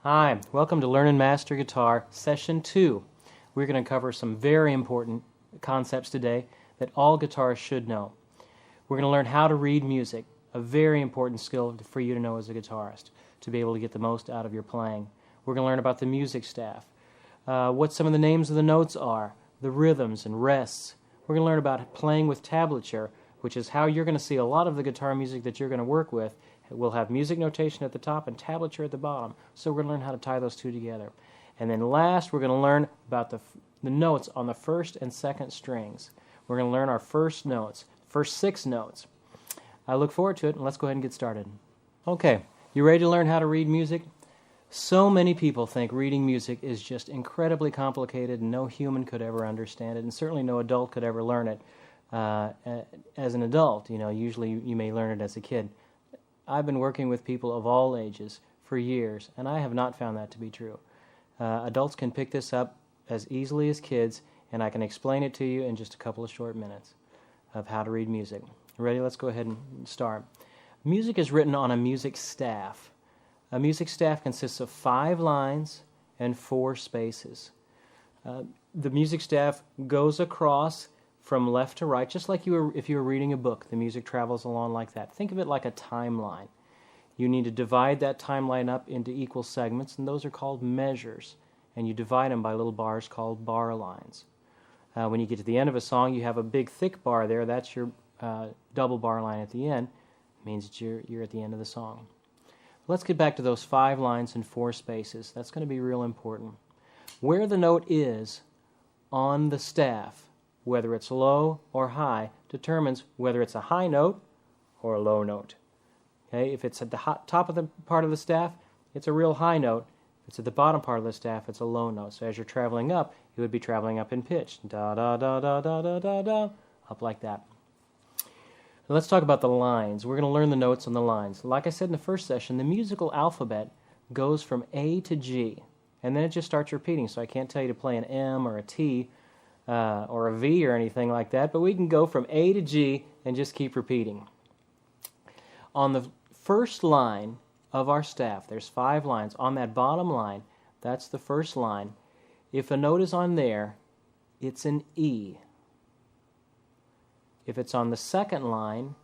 Hi, welcome to Learn and Master Guitar, Session 2. We're going to cover some very important concepts today that all guitarists should know. We're going to learn how to read music, a very important skill for you to know as a guitarist, to be able to get the most out of your playing. We're going to learn about the music staff, what some of the names of the notes are, the rhythms and rests. We're going to learn about playing with tablature, which is how you're going to see a lot of the guitar music that you're going to work with. We'll have music notation at the top and tablature at the bottom. So we're going to learn how to tie those two together. And then last, we're going to learn about the notes on the first and second strings. We're going to learn our first notes, first 6 notes. I look forward to it, and let's go ahead and get started. Okay, you ready to learn how to read music? So many people think reading music is just incredibly complicated and no human could ever understand it, and certainly no adult could ever learn it as an adult. You know, usually you may learn it as a kid. I've been working with people of all ages for years, and I have not found that to be true. Adults can pick this up as easily as kids, and I can explain it to you in just a couple of short minutes of how to read music. Ready? Let's go ahead and start. Music is written on a music staff. A music staff consists of 5 lines and 4 spaces. The music staff goes across from left to right, just like if you were reading a book. The music travels along like that. Think of it like a timeline. You need to divide that timeline up into equal segments, and those are called measures. And you divide them by little bars called bar lines. When you get to the end of a song, you have a big thick bar there. That's your double bar line at the end. It means that you're at the end of the song. Let's get back to those 5 lines and 4 spaces. That's going to be real important. Where the note is on the staff, whether it's low or high, determines whether it's a high note or a low note. Okay? If it's at the top of the part of the staff, it's a real high note. If it's at the bottom part of the staff, it's a low note. So as you're traveling up, it would be traveling up in pitch. Da da da da da da da da, up like that. Now let's talk about the lines. We're going to learn the notes on the lines. Like I said in the first session, the musical alphabet goes from A to G, and then it just starts repeating. So I can't tell you to play an M or a T or a V or anything like that, but we can go from A to G and just keep repeating. On the first line of our staff, there's 5 lines. On that bottom line, that's the first line. If a note is on there, it's an E. If it's on the second line,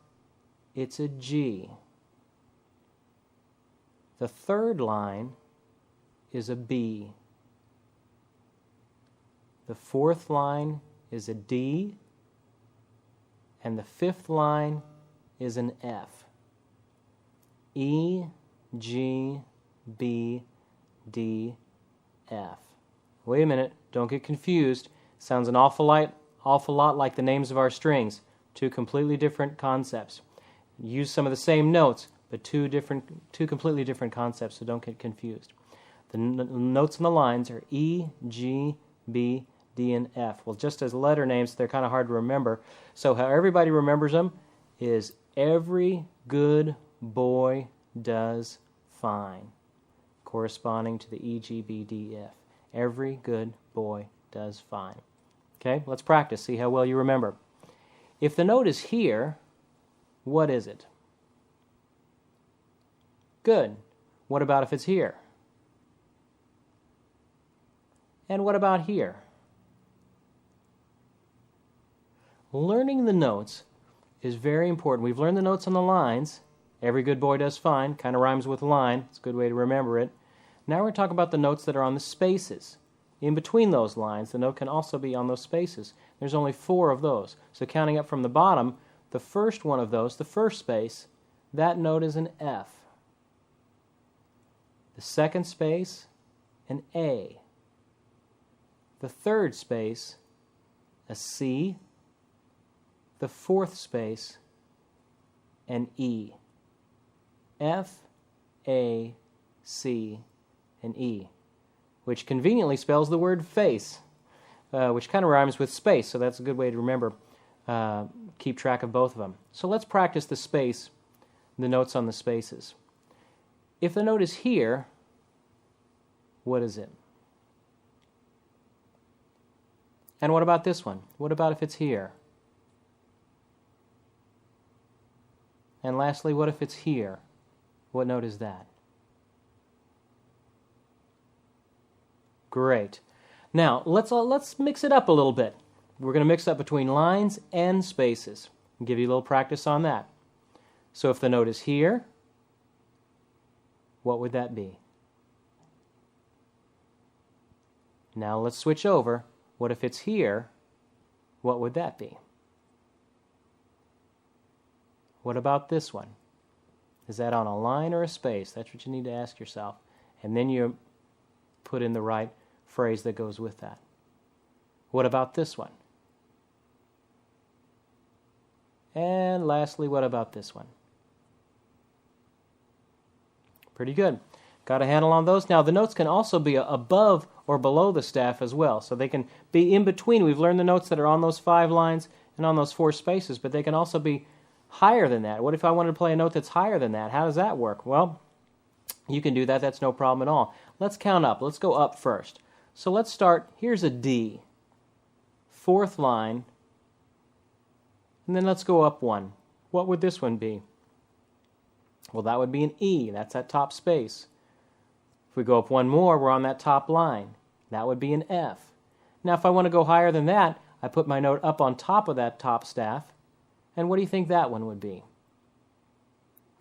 it's a G. The third line is a B. The 4th line is a D, and the 5th line is an F. E, G, B, D, F. Wait a minute, don't get confused. Sounds an awful lot like the names of our strings. 2 completely different concepts. Use some of the same notes, but 2 completely different concepts, so don't get confused. The notes on the lines are E, G, B, D, and F. Well, just as letter names, they're kind of hard to remember. So how everybody remembers them is every good boy does fine, corresponding to the E, G, B, D, F. Every good boy does fine. Okay, let's practice, see how well you remember. If the note is here, what is it? Good. What about if it's here? And what about here? Learning the notes is very important. We've learned the notes on the lines. Every good boy does fine. Kind of rhymes with line. It's a good way to remember it. Now we're going to talk about the notes that are on the spaces. In between those lines, the note can also be on those spaces. There's only 4 of those. So counting up from the bottom, the first one of those, the first space, that note is an F. The second space, an A. The third space, a C. The 4th space, an E. F, A, C, and E, which conveniently spells the word face, which kind of rhymes with space, so that's a good way to remember, keep track of both of them. So let's practice the notes on the spaces. If the note is here, what is it? And what about this one? What about if it's here? And lastly, what if it's here? What note is that? Great. Now, let's mix it up a little bit. We're going to mix up between lines and spaces. I'll give you a little practice on that. So if the note is here, what would that be? Now let's switch over. What if it's here? What would that be? What about this one? Is that on a line or a space? That's what you need to ask yourself. And then you put in the right phrase that goes with that. What about this one? And lastly, what about this one? Pretty good. Got a handle on those? Now, the notes can also be above or below the staff as well. So they can be in between. We've learned the notes that are on those 5 lines and on those 4 spaces, but they can also be higher than that. What if I wanted to play a note that's higher than that? How does that work? Well, you can do that. That's no problem at all. Let's count up. Let's go up first. So let's start. Here's a D. 4th line. And then let's go up 1. What would this one be? Well, that would be an E. That's that top space. If we go up 1 more, we're on that top line. That would be an F. Now, if I want to go higher than that, I put my note up on top of that top staff. And what do you think that one would be?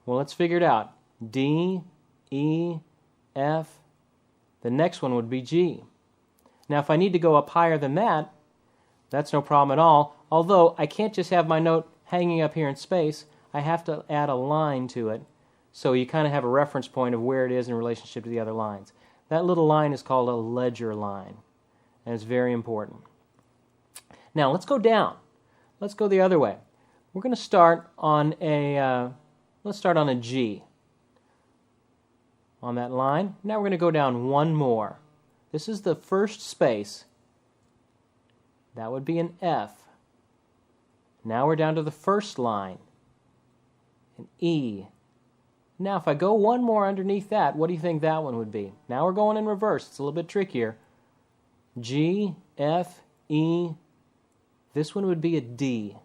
Well, let's figure it out. D, E, F. The next one would be G. Now, if I need to go up higher than that, that's no problem at all. Although, I can't just have my note hanging up here in space. I have to add a line to it. So you kind of have a reference point of where it is in relationship to the other lines. That little line is called a ledger line. And it's very important. Now, let's go down. Let's go the other way. We're going to start on let's start on a G. On that line. Now we're going to go down 1 more. This is the first space. That would be an F. Now we're down to the first line. An E. Now if I go 1 more underneath that, what do you think that one would be? Now we're going in reverse. It's a little bit trickier. G, F, E. This one would be a D.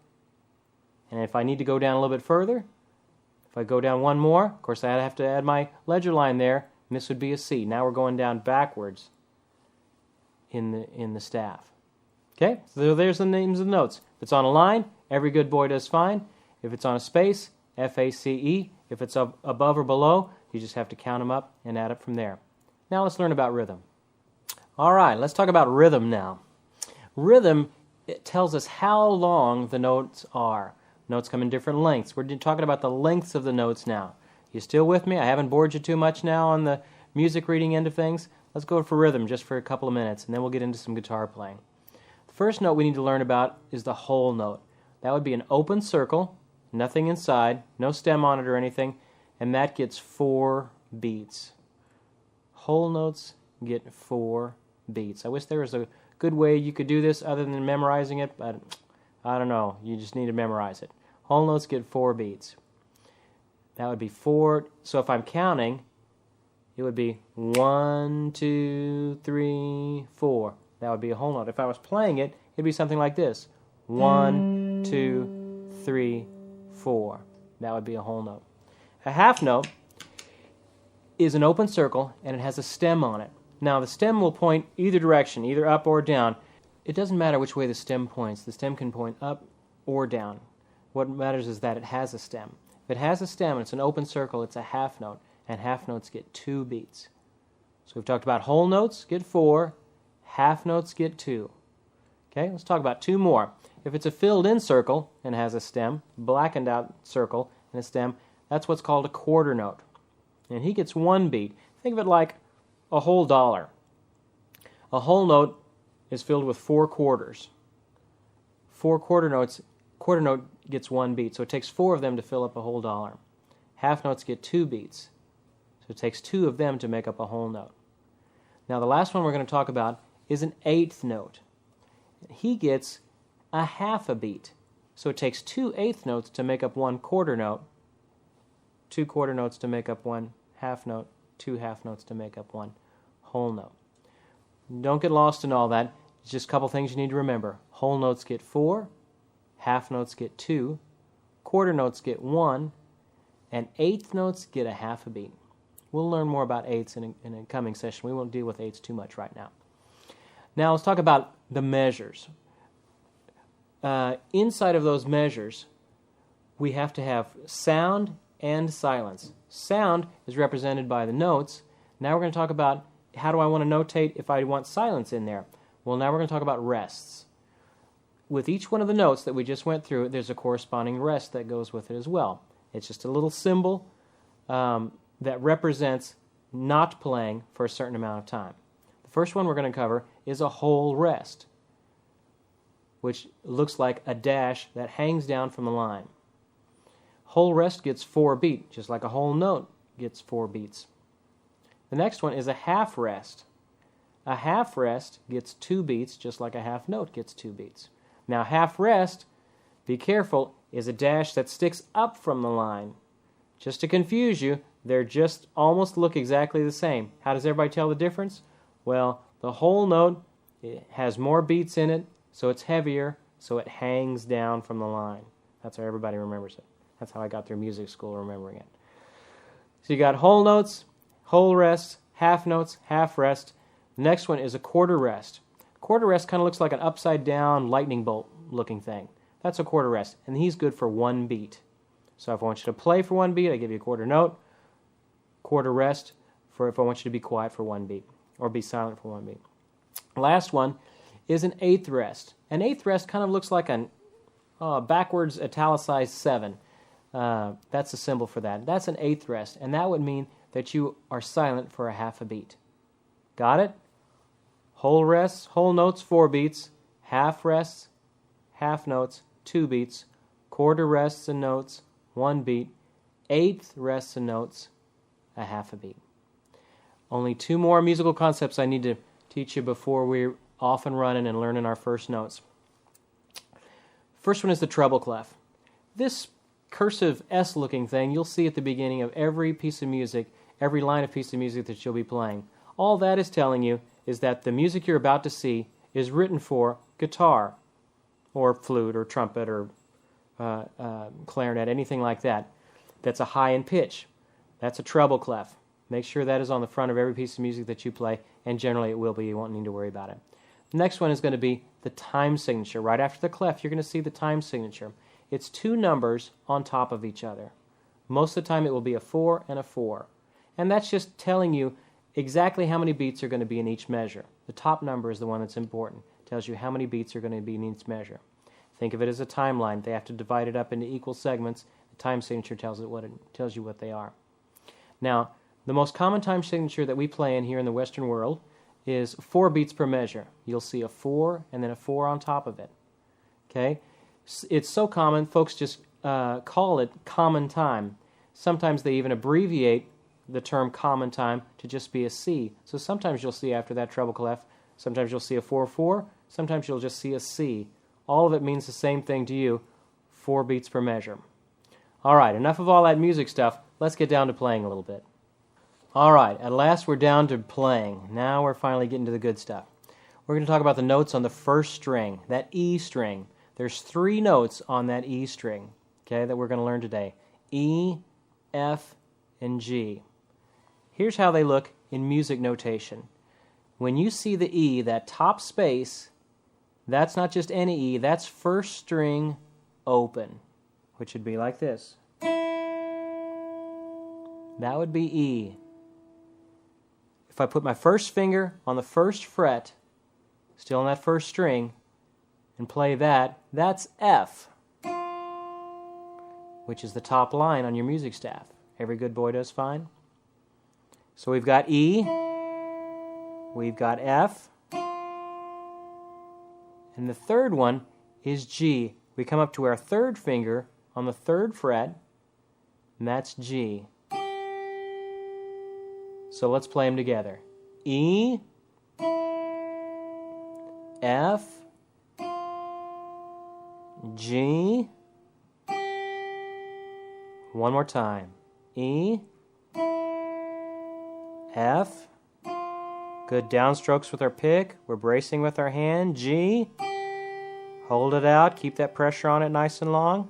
And if I need to go down a little bit further, if I go down 1 more, of course I have to add my ledger line there, and this would be a C. Now we're going down backwards in the staff. Okay, so there's the names of the notes. If it's on a line, every good boy does fine. If it's on a space, F-A-C-E. If it's above or below, you just have to count them up and add up from there. Now let's learn about rhythm. All right, let's talk about rhythm now. Rhythm, it tells us how long the notes are. Notes come in different lengths. We're talking about the lengths of the notes now. You still with me? I haven't bored you too much now on the music reading end of things. Let's go for rhythm just for a couple of minutes, and then we'll get into some guitar playing. The first note we need to learn about is the whole note. That would be an open circle, nothing inside, no stem on it or anything, and that gets 4 beats. Whole notes get 4 beats. I wish there was a good way you could do this other than memorizing it, but I don't know. You just need to memorize it. Whole notes get 4 beats. That would be 4. So if I'm counting, it would be 1, 2, 3, 4. That would be a whole note. If I was playing it, it'd be something like this. 1, 2, 3, 4. That would be a whole note. A half note is an open circle, and it has a stem on it. Now, the stem will point either direction, either up or down. It doesn't matter which way the stem points. The stem can point up or down. What matters is that it has a stem. If it has a stem and it's an open circle, it's a half note, and half notes get 2 beats. So we've talked about whole notes get 4, half notes get 2. Okay, let's talk about 2 more. If it's a filled-in circle and has a stem, blackened out circle and a stem, that's what's called a quarter note. And he gets 1 beat. Think of it like a whole dollar. A whole note is filled with 4 quarters. 4 quarter note gets 1 beat, so it takes 4 of them to fill up a whole dollar. Half notes get 2 beats, so it takes 2 of them to make up a whole note. Now the last one we're going to talk about is an 8th note. He gets a half a beat, so it takes 2 eighth notes to make up 1 quarter note, 2 quarter notes to make up 1 half note, 2 half notes to make up 1 whole note. Don't get lost in all that. It's just a couple things you need to remember. Whole notes get 4, half notes get 2, quarter notes get 1, and eighth notes get a half a beat. We'll learn more about eighths in a coming session. We won't deal with eighths too much right now. Now let's talk about the measures. Inside of those measures, we have to have sound and silence. Sound is represented by the notes. Now we're going to talk about how do I want to notate if I want silence in there. Well, now we're going to talk about rests. With each one of the notes that we just went through, there's a corresponding rest that goes with it as well. It's just a little symbol that represents not playing for a certain amount of time. The first one we're going to cover is a whole rest, which looks like a dash that hangs down from the line. Whole rest gets 4 beats, just like a whole note gets 4 beats. The next one is a half rest. A half rest gets 2 beats, just like a half note gets 2 beats. Now, half rest, be careful, is a dash that sticks up from the line. Just to confuse you, they're just almost look exactly the same. How does everybody tell the difference? Well, the whole note has more beats in it, so it's heavier, so it hangs down from the line. That's how everybody remembers it. That's how I got through music school remembering it. So you got whole notes, whole rest, half notes, half rest. The next one is a quarter rest. Quarter rest kind of looks like an upside down lightning bolt looking thing. That's a quarter rest, and he's good for 1 beat. So if I want you to play for 1 beat, I give you a quarter note. Quarter rest for if I want you to be quiet for 1 beat, or be silent for 1 beat. Last one is an eighth rest. An eighth rest kind of looks like a backwards italicized 7. That's a symbol for that. That's an eighth rest, and that would mean that you are silent for a half a beat. Got it? Whole rests, whole notes, 4 beats. Half rests, half notes, 2 beats. Quarter rests and notes, 1 beat. Eighth rests and notes, a half a beat. Only 2 more musical concepts I need to teach you before we're off and running and learning our first notes. First one is the treble clef. This cursive S-looking thing you'll see at the beginning of every piece of music, every line of piece of music that you'll be playing. All that is telling you is that the music you're about to see is written for guitar or flute or trumpet or clarinet, anything like that. That's a high in pitch. That's a treble clef. Make sure that is on the front of every piece of music that you play, and generally it will be. You won't need to worry about it. The next one is going to be the time signature. Right after the clef, you're going to see the time signature. It's 2 numbers on top of each other. Most of the time it will be a 4 and a 4. And that's just telling you exactly how many beats are going to be in each measure. The top number is the one that's important. It tells you how many beats are going to be in each measure. Think of it as a timeline. They have to divide it up into equal segments. The time signature tells you what they are. Now, the most common time signature that we play in here in the Western world is 4 beats per measure. You'll see a 4 and then a 4 on top of it. Okay? It's so common, folks just call it common time. Sometimes they even abbreviate the term common time to just be a C. So sometimes you'll see after that treble clef, sometimes you'll see a 4-4, sometimes you'll just see a C. All of it means the same thing to you, 4 beats per measure. All right, enough of all that music stuff. Let's get down to playing a little bit. All right, at last we're down to playing. Now we're finally getting to the good stuff. We're going to talk about the notes on the first string, that E string. There's 3 notes on that E string, okay, that we're going to learn today. E, F, and G. Here's how they look in music notation. When you see the E, that top space, that's not just any E, that's first string open, which would be like this. That would be E. If I put my first finger on the first fret, still on that first string, and play that, that's F, which is the top line on your music staff. Every good boy does fine. So we've got E, we've got F, and the third one is G. We come up to our third finger on the third fret, and that's G. So let's play them together. E, F, G. One more time. E, F. Good downstrokes with our pick. We're bracing with our hand. G. Hold it out. Keep that pressure on it nice and long.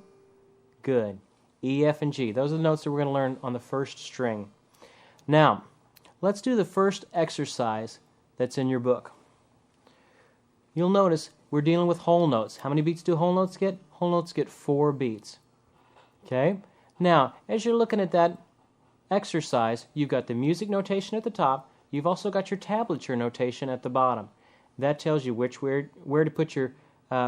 Good. E, F, and G. Those are the notes that we're going to learn on the first string. Now, let's do the first exercise that's in your book. you'll notice we're dealing with whole notes. How many beats do whole notes get? Whole notes get 4 beats. Okay? Now, as you're looking at that exercise, you've got the music notation at the top. You've also got your tablature notation at the bottom. That tells you where to put your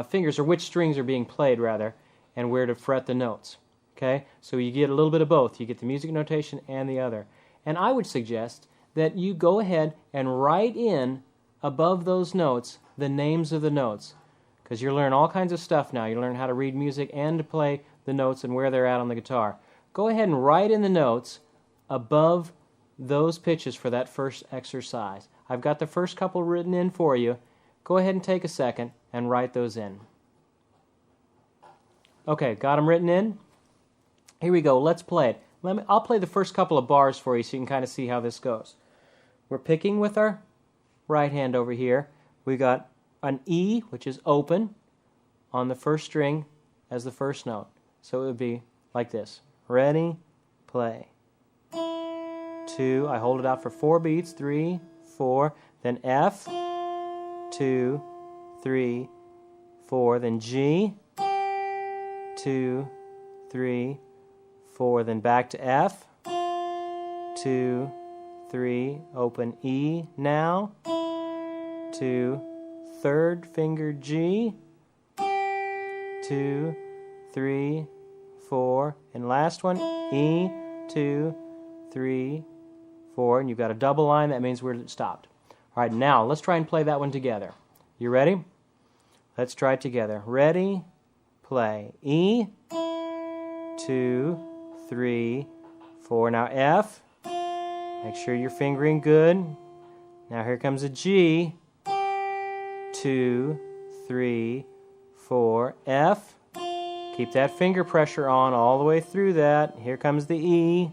fingers, or which strings are being played, rather, and where to fret the notes. Okay? So you get a little bit of both. You get the music notation and the other. And I would suggest that you go ahead and write in above those notes the names of the notes, because you'll learn all kinds of stuff now. You'll learn how to read music and to play the notes and where they're at on the guitar. Go ahead and write in the notes above those pitches for that first exercise. I've got the first couple written in for you. Go ahead and take a second and write those in. Okay, got them written in? Here we go. Let's play it. I'll play the first couple of bars for you so you can kind of see how this goes. We're picking with our right hand over here. We got an E, which is open, on the first string as the first note. So it would be like this. Ready, play. 2, I hold it out for 4 beats. 3, 4, then F, 2, 3, 4, then G, 2, 3, 4, then back to F, 2, 3, open E now, 2, third finger G, 2, 3, 4, and last one, E, 2, 3, 4, and you've got a double line. That means we're stopped. All right, now let's try and play that one together. You ready? Let's try it together. Ready, play. E, 2, 3, 4. Now F. Make sure you're fingering good. Now here comes a G. 2, 3, 4. F. Keep that finger pressure on all the way through that. Here comes the E.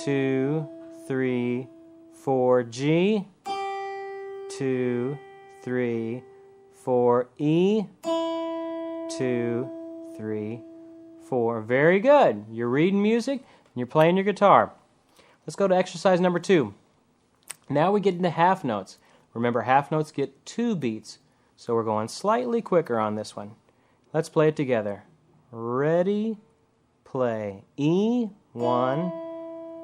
2, 3, 4. G. 2, 3, 4. E. 2, 3, 4. Very good. You're reading music and you're playing your guitar. Let's go to exercise number 2. Now we get into half notes. Remember, half notes get 2 beats, so we're going slightly quicker on this one. Let's play it together. Ready, play. E, 1,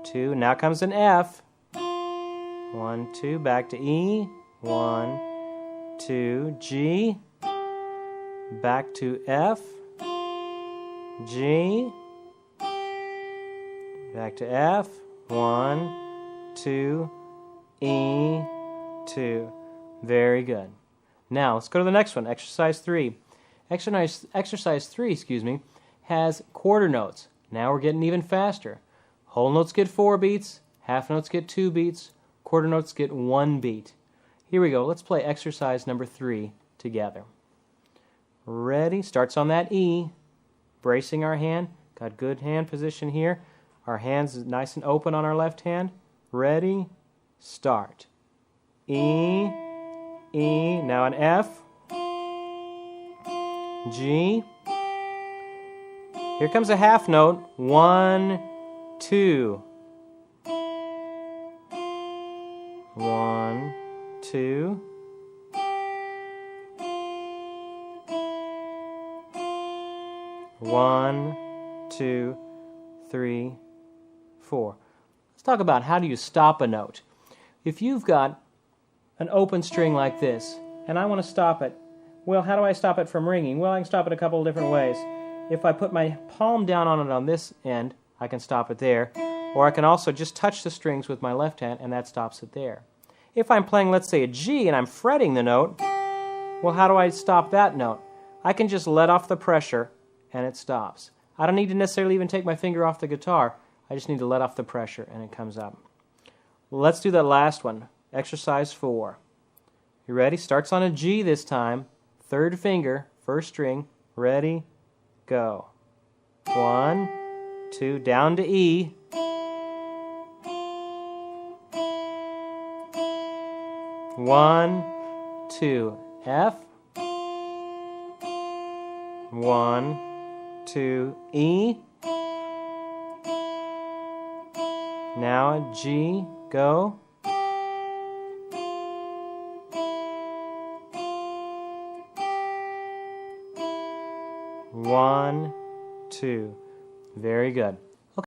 2. Now comes an F. 1, 2. Back to E. 1, 2. G. Back to F. G. Back to F. 1, 2. E, 2. Very good. Now let's go to the next one, exercise 3. Exercise 3, has quarter notes. Now we're getting even faster. Whole notes get 4 beats, half notes get 2 beats, quarter notes get 1 beat. Here we go. Let's play exercise number 3 together. Ready? Starts on that E. Bracing our hand. Got good hand position here. Our hands nice and open on our left hand. Ready? Start. E, E. Now an F. G. Here comes a half note. 1, 2. 1, 2. 1, 2, 3, 4. Let's talk about how do you stop a note. If you've got an open string like this, and I want to stop it, well, how do I stop it from ringing? Well, I can stop it a couple of different ways. If I put my palm down on it on this end, I can stop it there. Or I can also just touch the strings with my left hand, and that stops it there. If I'm playing, let's say, a G, and I'm fretting the note, well, how do I stop that note? I can just let off the pressure, and it stops. I don't need to necessarily even take my finger off the guitar. I just need to let off the pressure, and it comes up. Let's do that last one, exercise 4. You ready? Starts on a G this time. Third finger, first string. Ready, go. 1, 2, down to E. 1, 2, F. 1, 2, E. Now a G, go. 1, 2. Very good.